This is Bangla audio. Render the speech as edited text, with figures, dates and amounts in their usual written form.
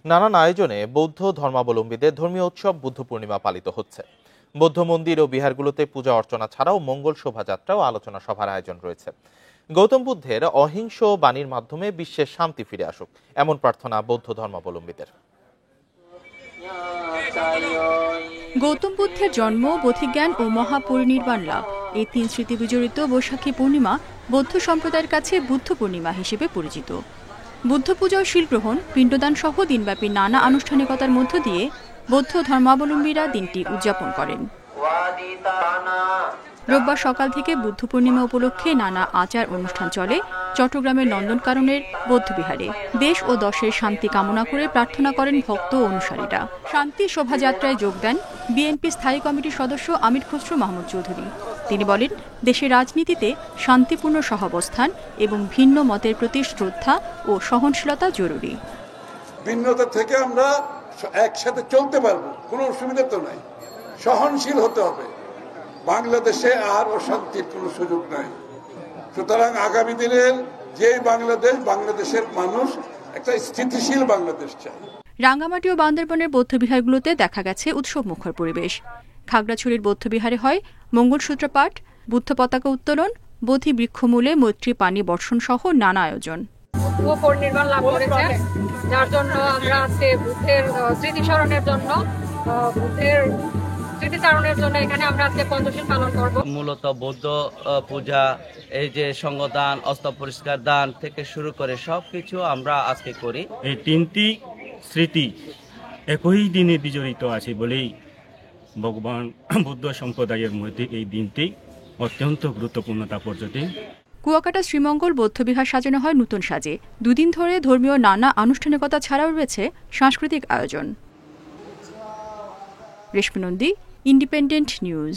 নানান আয়োজনে বৌদ্ধ ধর্মাবলম্বীদের ধর্মীয় উৎসব বুদ্ধ পূর্ণিমা পালিত হচ্ছে। বৌদ্ধ মন্দির ও বিহারগুলোতে পূজা অর্চনা ছাড়াও মঙ্গল শোভাযাত্রা ও আলোচনা সভার আয়োজন রয়েছে। গৌতম বুদ্ধের অহিংস বাণীর মাধ্যমে বিশ্বের শান্তি ফিরে আসুক, এমন প্রার্থনা বৌদ্ধ ধর্মাবলম্বীদের। গৌতম বুদ্ধের জন্ম, বোধিজ্ঞান ও মহাপরিনির্বাণ লাভ, এই ৩ স্মৃতি বিজড়িত বৈশাখী পূর্ণিমা বৌদ্ধ সম্প্রদায়ের কাছে বুদ্ধ পূর্ণিমা হিসেবে পরিচিত। বুদ্ধ পূজা ও শিলগ্রহণ, পিণ্ডদান সহ দিনব্যাপী নানা আনুষ্ঠানিকতার মধ্য দিয়ে বৌদ্ধ ধর্মাবলম্বীরা দিনটি উদযাপন করেন। রোববার সকাল থেকে বুদ্ধ পূর্ণিমা উপলক্ষে নানা আচার অনুষ্ঠান চলে চট্টগ্রামের নন্দনকাননের বৌদ্ধবিহারে। দেশ ও দশের শান্তি কামনা করে প্রার্থনা করেন ভক্ত ও অনুসারীরা। শান্তি শোভাযাত্রায় যোগ দেন বিএনপি স্থায়ী কমিটির সদস্য আমির খসরু মাহমুদ চৌধুরী। তিনি বলেন, দেশের রাজনীতিতে শান্তিপূর্ণ সহাবস্থান এবং ভিন্ন মতের প্রতি শ্রদ্ধা ও সহনশীলতা জরুরি। ভিন্নতা থেকে আমরা একসাথে চলতে পারবো, কোনো অসুবিধা তো নাই। সহনশীল হতে হবে। বাংলাদেশে আর অশান্তির কোনো সুযোগ নাই। সুতরাং আগামী দিনের যে বাংলাদেশের মানুষ একটা স্থিতিশীল বাংলাদেশ চায়। রাঙ্গামাটি ও বান্দরবনের বৌদ্ধবিহারগুলোতে দেখা গেছে উৎসব মুখর পরিবেশ। খাগড়াছড়ির বৌদ্ধবিহারে হয় মঙ্গলসূত্র পাঠ, বুদ্ধ পতাকা উত্তোলন, বোধি বৃক্ষমূলে মৈত্রী পানি বর্ষণ সহ নানা আয়োজন। পরিনির্বাণ লাভ করেছে, যার জন্য আমরা আজকে বুদ্ধের স্মৃতিচারণের জন্য এখানে আমরা আজকে পঞ্চশীল পালন করব। মূলত বৌদ্ধ পূজা, এই যে সঙ্গদান, অস্ত্র পরিষ্কার দান থেকে শুরু করে সবকিছু আমরা আজকে করি। এই 3টি স্মৃতি একই দিনে বিজড়িত আছে বলেই ভগবান বুদ্ধ সম্প্রদায়ের মধ্যে এই দিনটি অত্যন্ত গুরুত্বপূর্ণ তাৎপর্যটি। কুয়াকাটা শ্রীমঙ্গল বৌদ্ধবিহার সাজানো হয় নতুন সাজে। দুদিন ধরে ধর্মীয় নানা আনুষ্ঠানিকতা ছাড়াও রয়েছে সাংস্কৃতিক আয়োজন। রেশমি নন্দী, ইন্ডিপেন্ডেন্ট নিউজ।